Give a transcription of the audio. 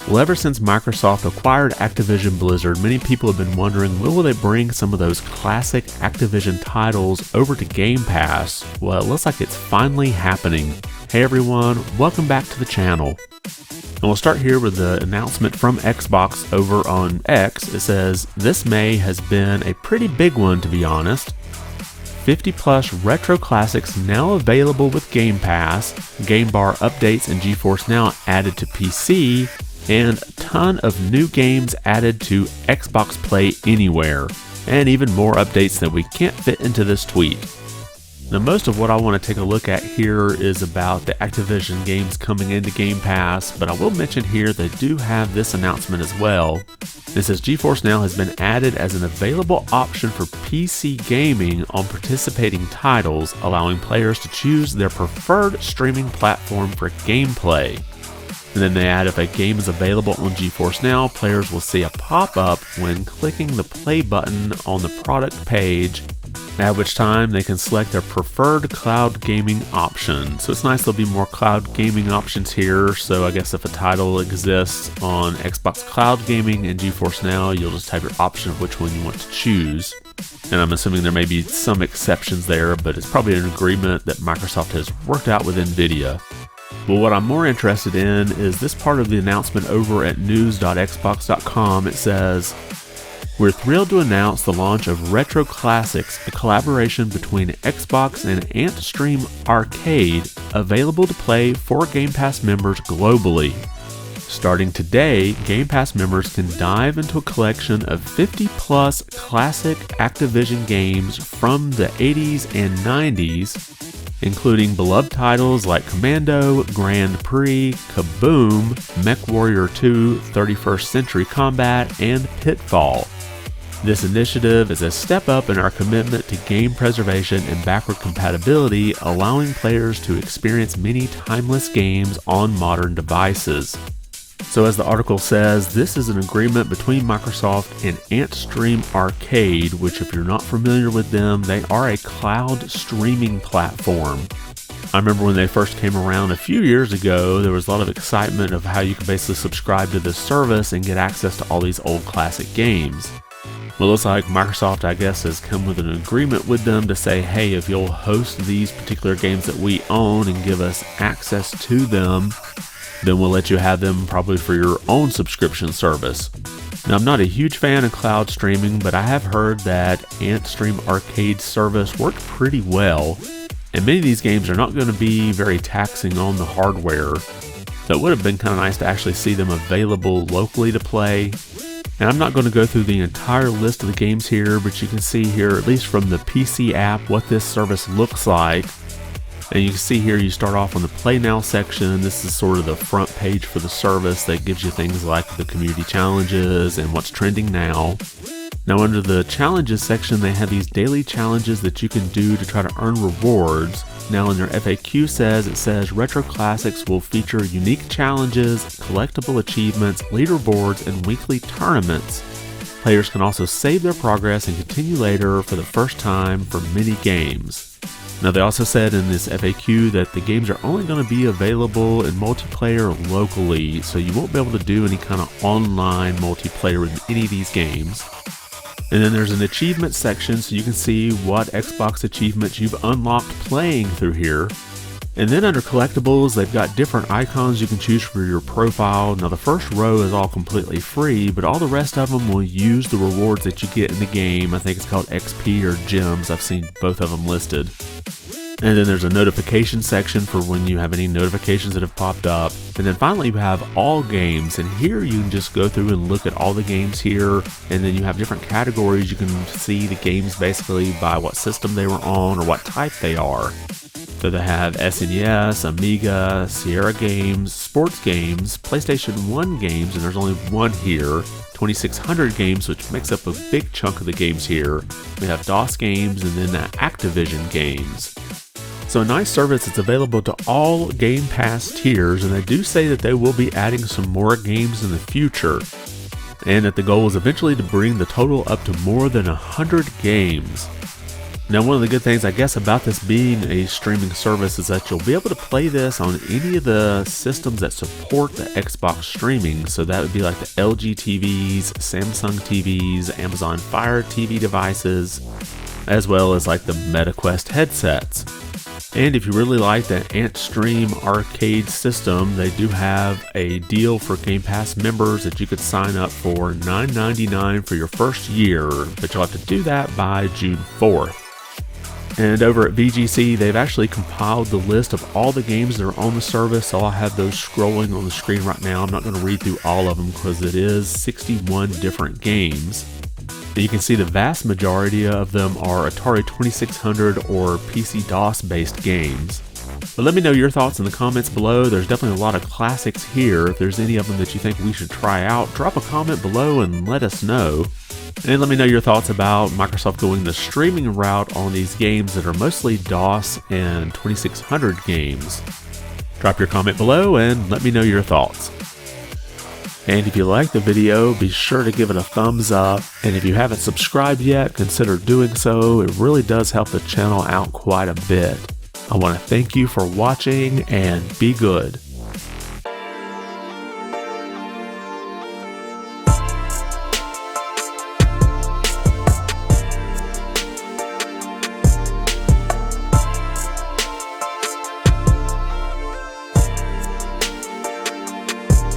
Well, ever since Microsoft acquired Activision Blizzard, many people have been wondering, will they bring some of those classic Activision titles over to Game Pass? Well, it looks like it's finally happening. Hey everyone, welcome back to the channel. And we'll start here with the announcement from Xbox over on X. It says, this May has been a pretty big one, to be honest. 50 plus retro classics now available with Game Pass, Game Bar updates and GeForce Now added to PC, and a ton of new games added to Xbox Play Anywhere, and even more updates that we can't fit into this tweet. Now, most of what I want to take a look at here is about the Activision games coming into Game Pass, but I will mention here they do have this announcement as well. It says GeForce Now has been added as an available option for PC gaming on participating titles, allowing players to choose their preferred streaming platform for gameplay. And then they add, if a game is available on GeForce Now, players will see a pop-up when clicking the play button on the product page, at which time they can select their preferred cloud gaming option. So it's nice there'll be more cloud gaming options here. So I guess if a title exists on Xbox Cloud Gaming and GeForce Now, you'll just type your option of which one you want to choose. And I'm assuming there may be some exceptions there, but it's probably an agreement that Microsoft has worked out with NVIDIA. Well, what I'm more interested in is this part of the announcement over at news.xbox.com. It says, we're thrilled to announce the launch of Retro Classics, a collaboration between Xbox and Antream Arcade, available to play for Game Pass members globally. Starting today, Game Pass members can dive into a collection of 50 plus classic Activision games from the 80s and 90s, including beloved titles like Commando, Grand Prix, Kaboom, MechWarrior 2, 31st Century Combat, and Pitfall. This initiative is a step up in our commitment to game preservation and backward compatibility, allowing players to experience many timeless games on modern devices. So as the article says, this is an agreement between Microsoft and Antream Arcade, which, if you're not familiar with them, they are a cloud streaming platform. I remember when they first came around a few years ago, there was a lot of excitement of how you could basically subscribe to this service and get access to all these old classic games. Well, it looks like Microsoft, I guess, has come with an agreement with them to say, hey, if you'll host these particular games that we own and give us access to them, then we'll let you have them probably for your own subscription service. Now, I'm not a huge fan of cloud streaming, but I have heard that Antream Arcade service worked pretty well, and many of these games are not going to be very taxing on the hardware, so it would have been kind of nice to actually see them available locally to play. And I'm not going to go through the entire list of the games here, but you can see here, at least from the PC app, what this service looks like. And you can see here, you start off on the Play Now section. This is sort of the front page for the service that gives you things like the community challenges and what's trending now. Now, under the challenges section, they have these daily challenges that you can do to try to earn rewards. Now, in their FAQ it says Retro Classics will feature unique challenges, collectible achievements, leaderboards, and weekly tournaments. Players can also save their progress and continue later for the first time for mini games. Now, they also said in this FAQ that the games are only going to be available in multiplayer locally, so you won't be able to do any kind of online multiplayer with any of these games. And then there's an achievement section, so you can see what Xbox achievements you've unlocked playing through here. And then under collectibles, they've got different icons you can choose for your profile. Now, the first row is all completely free, but all the rest of them will use the rewards that you get in the game. I think it's called XP or gems. I've seen both of them listed. And then there's a notification section for when you have any notifications that have popped up. And then finally, you have all games. And here you can just go through and look at all the games here. And then you have different categories. You can see the games basically by what system they were on or what type they are. So they have SNES, Amiga, Sierra games, sports games, PlayStation 1 games, and there's only one here. 2600 games, which makes up a big chunk of the games here. We have DOS games and then Activision games. So a nice service that's available to all Game Pass tiers, and they do say that they will be adding some more games in the future, and that the goal is eventually to bring the total up to more than 100 games. Now, one of the good things, I guess, about this being a streaming service is that you'll be able to play this on any of the systems that support the Xbox streaming. So that would be like the LG TVs, Samsung TVs, Amazon Fire TV devices, as well as like the MetaQuest headsets. And if you really like the Antream Arcade system, they do have a deal for Game Pass members that you could sign up for $9.99 for your first year, but you'll have to do that by June 4th. And over at VGC, they've actually compiled the list of all the games that are on the service, so I'll have those scrolling on the screen right now. I'm not going to read through all of them because it is 61 different games. And you can see the vast majority of them are Atari 2600 or PC-DOS based games. But let me know your thoughts in the comments below. There's definitely a lot of classics here. If there's any of them that you think we should try out, drop a comment below and let us know. And let me know your thoughts about Microsoft going the streaming route on these games that are mostly DOS and 2600 games. Drop your comment below and let me know your thoughts. And if you liked the video, be sure to give it a thumbs up. And if you haven't subscribed yet, consider doing so. It really does help the channel out quite a bit. I want to thank you for watching and be good.